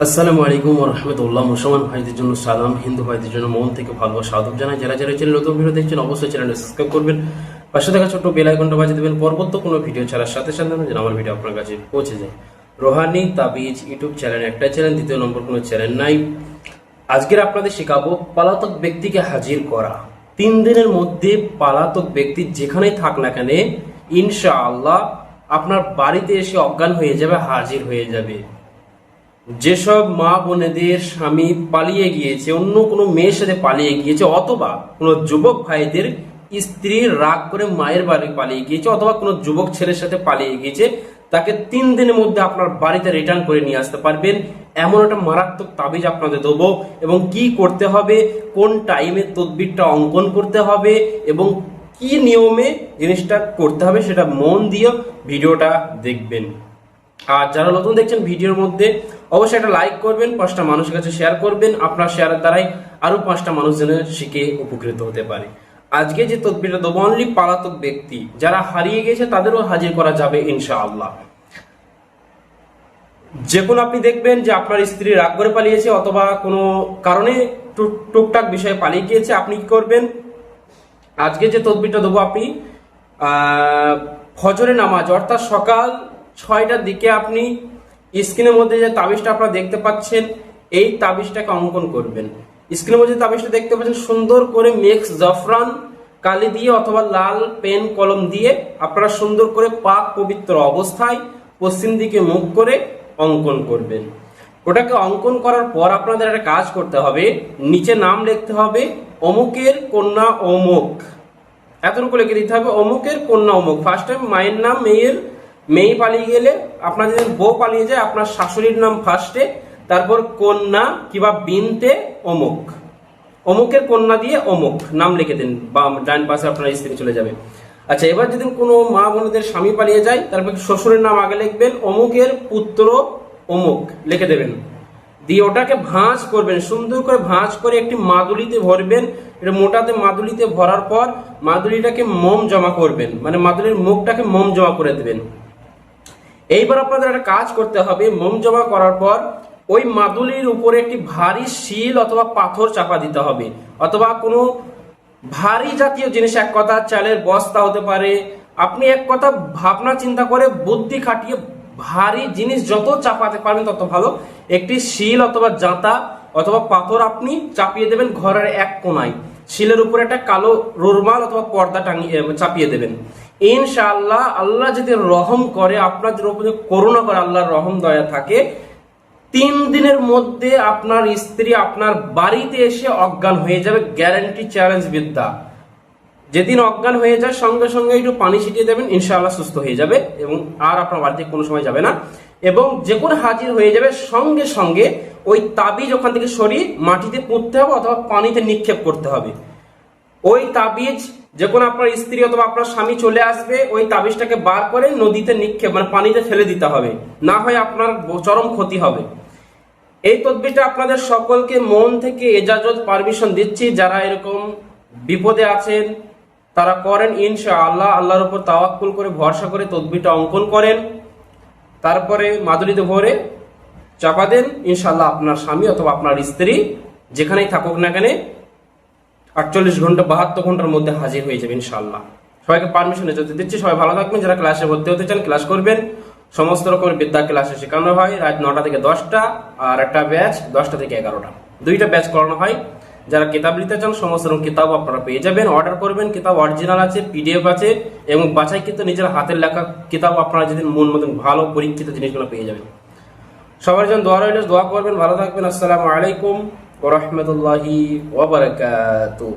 আসসালামু আলাইকুম ওয়া রাহমাতুল্লাহ। মুসলমান ভাইদের জন্য সালাম, হিন্দু ভাইদের জন্য মন থেকে ভালোবাসা আদব জানাই। যারা যারা চ্যানেল নতুন ভিডিও দেখছেন অবশ্যই চ্যানেলটা সাবস্ক্রাইব করবেন, পাশে থাকা ছোট্ট বেল আইকনটা বাজিয়ে দেবেন পরবর্তী কোনো ভিডিও ছাড়ার সাথে সাথে যেন আমার ভিডিও আপনার কাছে পৌঁছে যায়। রোহানি তাবিজ ইউটিউব চ্যানেল একটা চ্যানেল, দ্বিতীয় নম্বর কোনো চ্যানেল নাই। আজকের আপনাদের শেখাবো পলাতক ব্যক্তিকে হাজির করা। 3 দিনের মধ্যে পলাতক ব্যক্তি যেখানেই থাক না কেন ইনশাআল্লাহ আপনার বাড়িতে এসে অজ্ঞান হয়ে যাবে, হাজির হয়ে যাবে। যেসব মা বোনেদের স্বামী পালিয়ে গিয়েছে, অন্য কোনো মেয়ের সাথে পালিয়ে গিয়েছে, অথবা কোনো যুবক ভাইদের স্ত্রী রাগ করে মায়ের বাড়ি পালিয়ে গিয়েছে, অথবা কোনো যুবক ছেলের সাথে পালিয়ে গিয়েছে, তাকে 3 দিনের মধ্যে আপনার বাড়িতে রিটার্ন করে নিয়ে আসতে পারবেন। এমন একটা মারাত্মক তাবিজ আপনাদের দেবো, এবং কি করতে হবে, কোন টাইমে তদবিরটা অঙ্কন করতে হবে এবং কি নিয়মে জিনিসটা করতে হবে সেটা মন দিয়ে ভিডিওটা দেখবেন। আর যারা নতুন দেখছেন ভিডিওর মধ্যে অবশ্যই একটা লাইক করবেন, 5টা মানুষের কাছে শেয়ার করবেন। আপনার শেয়ারের দ্বারাই আরো 5টা মানুষ যেন শিখে উপকৃত হতে পারে। আজকে যে তদবিরটা দেবো অনলি পলাতক ব্যক্তি যারা হারিয়ে গেছে তাদেরও হাজির করা যাবে ইনশাআল্লাহ। যে কোনো আপনি দেখবেন যে আপনার স্ত্রী রাগ করে পালিয়েছে অথবা কোনো কারণে টুকটাক বিষয়ে পালিয়ে গিয়েছে, আপনি কি করবেন? আজকে যে তদবিরটা দেবো আপনি ফজরের নামাজ অর্থাৎ সকাল 6টার দিকে আপনি স্ক্রিনের মধ্যে যে তাবিজটা আপনারা দেখতে পাচ্ছেন এই তাবিজটাকে অঙ্কন করবেন। স্ক্রিনের মধ্যে তাবিজটা দেখতে পাচ্ছেন সুন্দর করে মিক্স জাফরান কালি দিয়ে অথবা লাল পেন কলম দিয়ে আপনারা সুন্দর করে পাক পবিত্র অবস্থায় পশ্চিম দিকে মুখ করে অঙ্কন করবেন। ওটাকে অঙ্কন করার পর আপনাদের একটা কাজ করতে হবে, নিচে নাম লিখতে হবে অমুকের কন্যা অমুক, এতটুকু লিখে দিতে হবে অমুকের কন্যা অমুক। ফার্স্ট টাইম মায়ের নাম, মেয়ে পালিয়ে গেলে আপনার যদি বউ পালিয়ে যায় আপনার শাশুড়ির নাম ফার্স্টে, তারপর কন্যা কিংবা বিনতে অমুক, অমুকের কন্যা দিয়ে অমুক নাম লিখে দিন, বা ডান পাশে আপনার স্ত্রী চলে যাবে। আচ্ছা, এবার যদি কোনো মা বোনদের স্বামী পালিয়ে যায় তারপর শ্বশুরের নাম আগে লিখবেন, অমুকের পুত্র অমুক লিখে দেবেন, দিয়ে ওটাকে ভাঁজ করবেন, সুন্দর করে ভাঁজ করে একটি মাদুলিতে ভরবেন। এটা মোটাতে মাদুলিতে ভরার পর মাদুলিটাকে মোম জমা করবেন, মানে মাদুলির মুখটাকে মোম জমা করে দেবেন। এইবার আপনাদের একটা কাজ করতে হবে, মোম জমা করার পর ওই মাদুলির উপরে একটি ভারী শিল অথবা পাথর চাপা দিতে হবে, অথবা কোনো ভারী জাতীয় জিনিস, এক কথা চালের বস্তা হতে পারে। আপনি এক কথা ভাবনা চিন্তা করে বুদ্ধি খাটিয়ে ভারী জিনিস যত চাপাতে পারবেন তত ভালো। একটি শিল অথবা জাঁতা অথবা পাথর আপনি চাপিয়ে দেবেন ঘরের এক কোনায়, শিলের উপরে একটা কালো রুমাল অথবা পর্দা টাঙিয়ে চাপিয়ে দেবেন। ইনশাআল্লাহ আল্লাহ যদি রহম করে, আপনাদের উপরে করুণা করে, আল্লাহর রহম দয়া থাকে, 3 দিনের মধ্যে আপনার স্ত্রী আপনার বাড়িতে এসে অজ্ঞান হয়ে যাবে, গ্যারান্টি চ্যালেঞ্জ বিদ্যা। যেদিন অজ্ঞান হয়ে যায় সঙ্গে সঙ্গে একটু পানি ছিটিয়ে দেবেন, ইনশাআল্লাহ সুস্থ হয়ে যাবে এবং আর আপনার বাড়িতে কোনো সময় যাবে না। এবং যে কোনো হাজির হয়ে যাবে সঙ্গে সঙ্গে ওই তাবিজ ওখান থেকে সরিয়ে মাটিতে পুঁততে হবে অথবা পানিতে নিক্ষেপ করতে হবে। ওই তাবিজ যে কোনো আপনার স্ত্রী অথবা আপনার স্বামী চলে আসবে, ওই তাবিজটাকে বার করে নদীতে নিক্ষেপ মানে পানিতে ফেলে দিতে হবে, না হয় আপনার চরম ক্ষতি হবে। এই তদবিরটা আপনাদের সকলকে মন থেকে এজাজত পারমিশন দিচ্ছি, যারা এরকম বিপদে আছেন তারা করেন ইনশাআল্লাহ। আল্লাহর উপর তাওয়াক্কুল করে ভরসা করে তদবিরটা অঙ্কন করেন, তারপরে মাদুলিতে ভরে চাপা দেন। ইনশাআল্লাহ আপনার স্বামী অথবা আপনার স্ত্রী যেখানেই থাকুক না কেন 48 ঘন্টা 72 ঘন্টার মধ্যে হাজির হয়ে যাবে ইনশাআল্লাহ। সবাইকে পারমিশন এজাজত দিচ্ছি, সবাই ভালো থাকবেন। যারা ক্লাসে ভর্তি হতে চান ক্লাস করবেন, সমস্ত রকমের বিদ্যা ক্লাসে শেখানো হয়। রাত 9টা থেকে 10টা, আর একটা ব্যাচ 10টা থেকে 11টা, 2টা ব্যাচ করানো হয়। যারা কিতাব নিতে চান সমস্ত রকম কিতাব আপনারা পেয়ে যাবেন, অর্ডার করবেন। কিতাব অরিজিনাল আছে, পিডিএফ আছে এবং বাছাইকৃত নিজের হাতের লেখা কিতাব আপনারা যদি মন মতন ভালো পরীক্ষিত জিনিসগুলো পেয়ে যাবেন। সবার জন্য দোয়া রইল, দোয়া করবেন, ভালো থাকবেন। আসসালামু আলাইকুম ওয়া রাহমাতুল্লাহি ওয়া বারাকাতুহু।